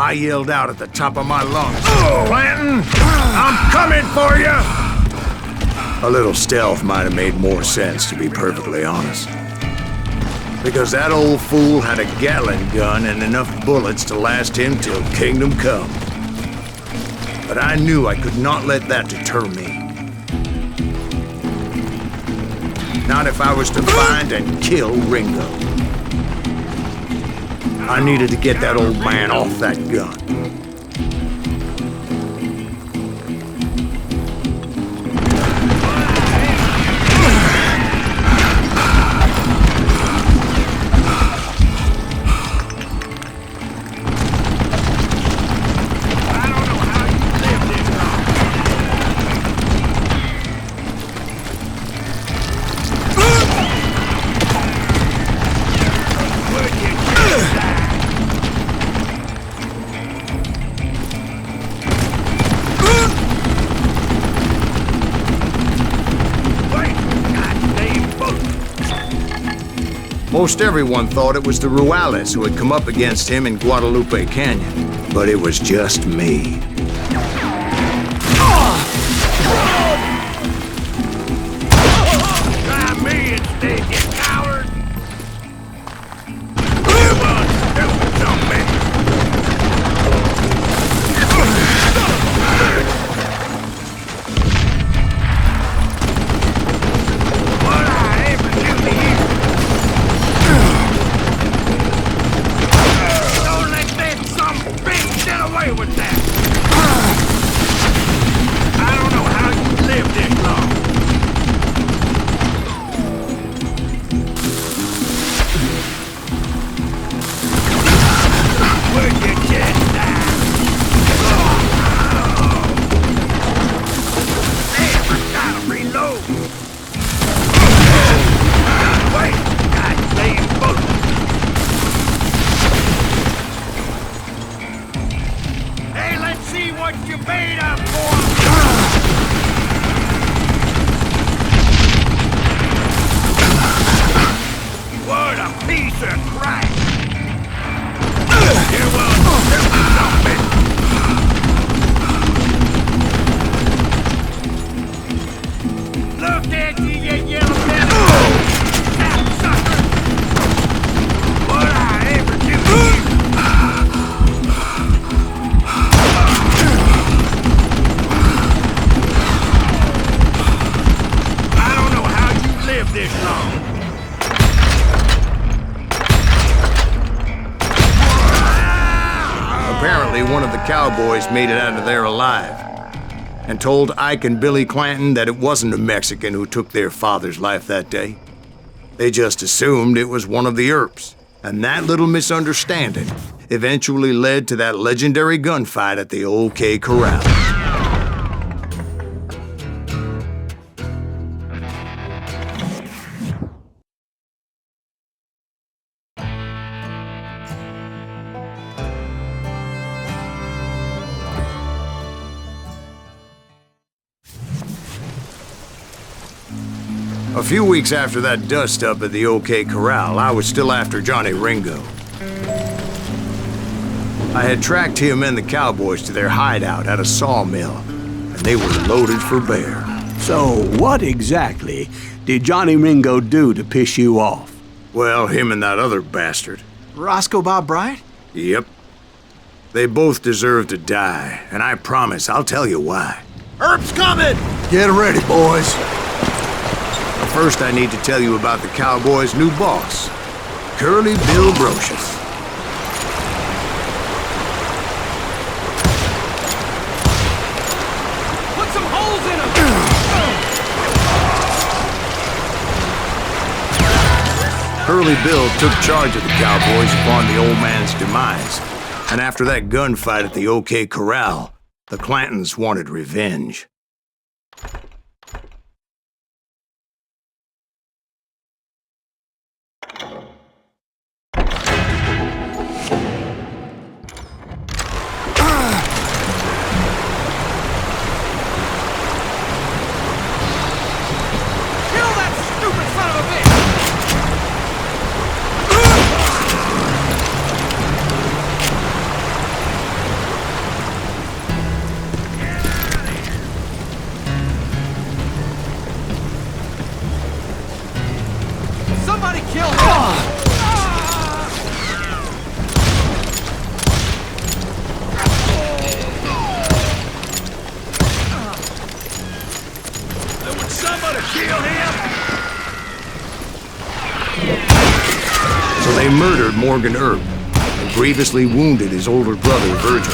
I yelled out at the top of my lungs, "Clanton, I'm coming for you!" A little stealth might have made more sense, to be perfectly honest. Because that old fool had a Gatling gun and enough bullets to last him till kingdom come. But I knew I could not let that deter me. Not if I was to find and kill Ringo. I needed to get that old man off that gun. Most everyone thought it was the Ruales who had come up against him in Guadalupe Canyon, but it was just me. Try me instead, you coward! You want stupid something! What I ever do to you? Don't let that some bitch get away with that! I don't know how you lived this long. Where'd you get that? Damn, I gotta reload. Wait, goddamn bullet. Hey, let's see what you made up for. What a piece of crap. You will do something! Look at you, you yellow belly! Sapsucker! What I ever do to you? I don't know how you lived this long. Apparently, one of the cowboys made it out of there alive and told Ike and Billy Clanton that it wasn't a Mexican who took their father's life that day. They just assumed it was one of the Earps, and that little misunderstanding eventually led to that legendary gunfight at the OK Corral. A few weeks after that dust-up at the OK Corral, I was still after Johnny Ringo. I had tracked him and the cowboys to their hideout at a sawmill, and they were loaded for bear. So, what exactly did Johnny Ringo do to piss you off? Well, him and that other bastard. Roscoe Bob Bryant? Yep. They both deserve to die, and I promise I'll tell you why. Earp's coming! Get ready, boys. First, I need to tell you about the Cowboys' new boss, Curly Bill Brocious. Put some holes in him! Curly Bill took charge of the Cowboys upon the old man's demise, and after that gunfight at the OK Corral, the Clantons wanted revenge. They murdered Morgan Earp and grievously wounded his older brother, Virgil.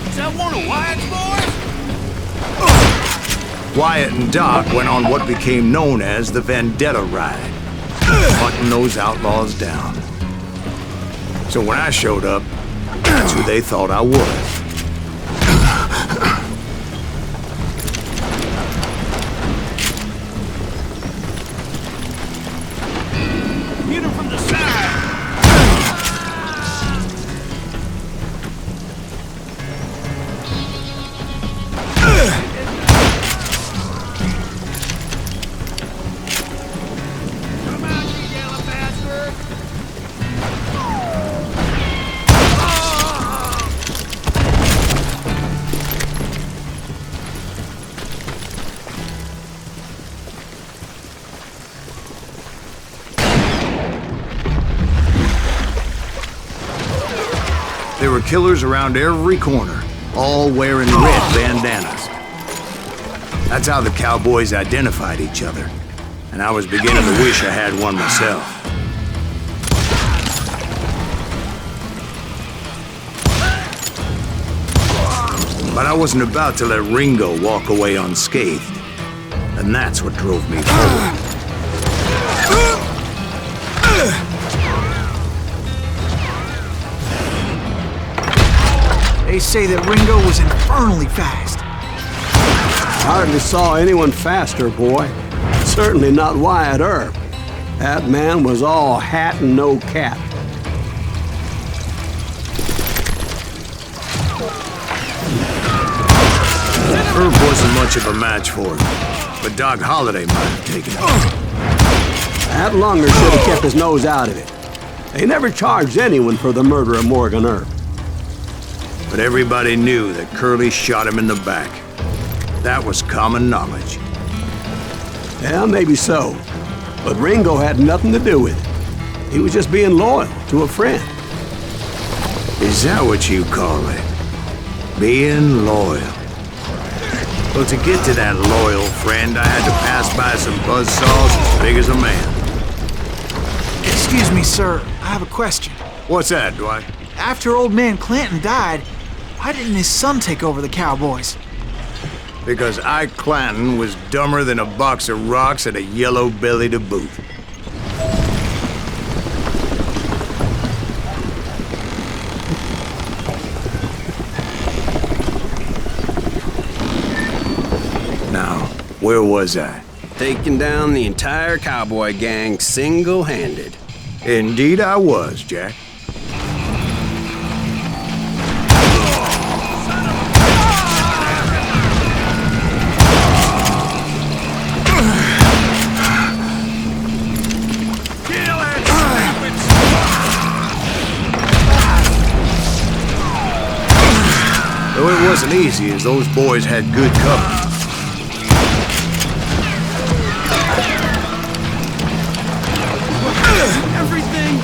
Is that one of Wyatt's boys? Wyatt and Doc went on what became known as the Vendetta Ride, hunting those outlaws down. So when I showed up, that's who they thought I was. Hit him from the side. Come out, you yellow bastard. There were killers around every corner, all wearing red bandanas. That's how the cowboys identified each other, and I was beginning to wish I had one myself. But I wasn't about to let Ringo walk away unscathed, and that's what drove me forward. They say that Ringo was infernally fast. Hardly saw anyone faster, boy. Certainly not Wyatt Earp. That man was all hat and no cap. Earp wasn't much of a match for him, but Doc Holliday might have taken it. That Lunger should have kept his nose out of it. They never charged anyone for the murder of Morgan Earp. But everybody knew that Curly shot him in the back. That was common knowledge. Yeah, maybe so. But Ringo had nothing to do with it. He was just being loyal to a friend. Is that what you call it? Being loyal? Well, to get to that loyal friend, I had to pass by some buzzsaws as big as a man. Excuse me, sir. I have a question. What's that, Dwight? After old man Clanton died, why didn't his son take over the Cowboys? Because Ike Clanton was dumber than a box of rocks and a yellow belly to boot. Now, where was I? Taking down the entire cowboy gang single-handed. Indeed I was, Jack. Though it wasn't easy, as those boys had good cover. Everything.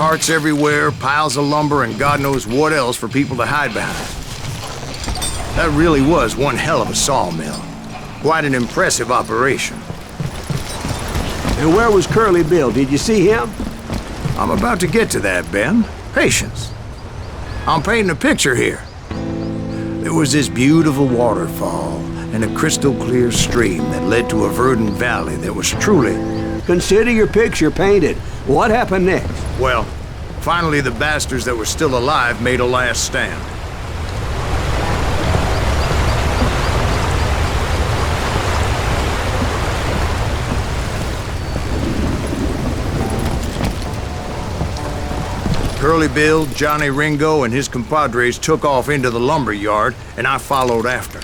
carts everywhere, piles of lumber, and God knows what else for people to hide behind. That really was one hell of a sawmill. Quite an impressive operation. And where was Curly Bill? Did you see him? I'm about to get to that, Ben. Patience. I'm painting a picture here. There was this beautiful waterfall and a crystal clear stream that led to a verdant valley that was truly... Consider your picture painted. What happened next? Well, finally the bastards that were still alive made a last stand. Curly Bill, Johnny Ringo, and his compadres took off into the lumber yard, and I followed after.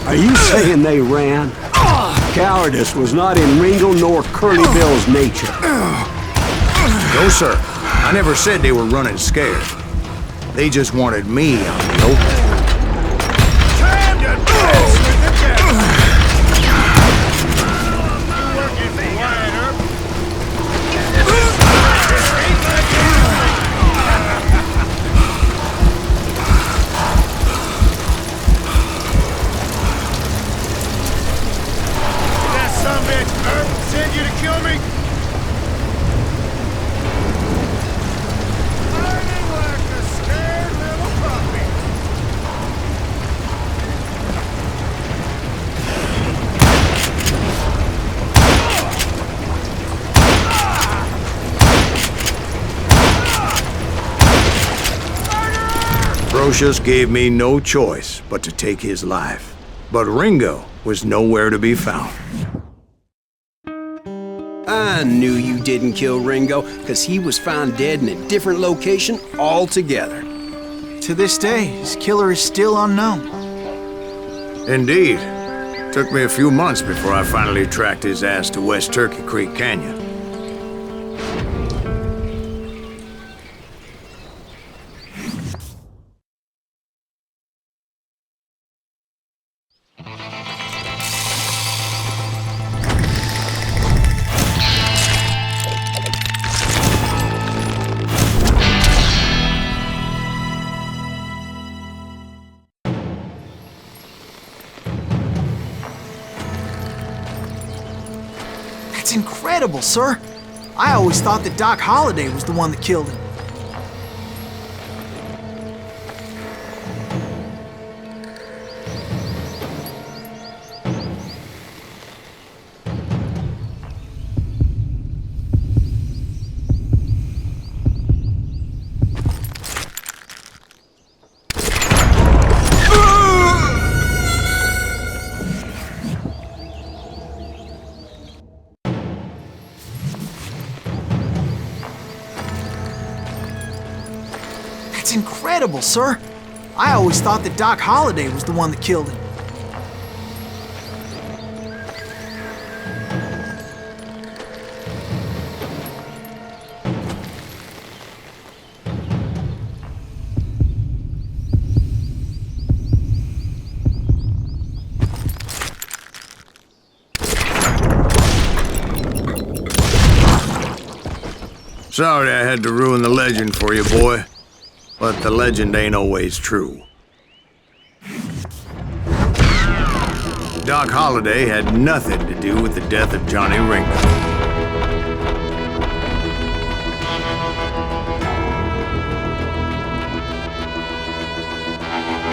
Are you saying they ran? Cowardice was not in Ringo nor Curly Bill's nature. No, sir. I never said they were running scared. They just wanted me on the open. Time to dance with the devil! Working for Wyatt Earp. That sumbitch Earp sent you to kill me? Hiding like a scared little puppy. Brocious gave me no choice but to take his life. But Ringo was nowhere to be found. I knew you didn't kill Ringo, because he was found dead in a different location altogether. To this day, his killer is still unknown. Indeed. Took me a few months before I finally tracked his ass to West Turkey Creek Canyon. That's incredible, sir. I always thought that Doc Holliday was the one that killed him. That's incredible, sir. I always thought that Doc Holliday was the one that killed him. Sorry I had to ruin the legend for you, boy. But the legend ain't always true. Doc Holliday had nothing to do with the death of Johnny Ringo.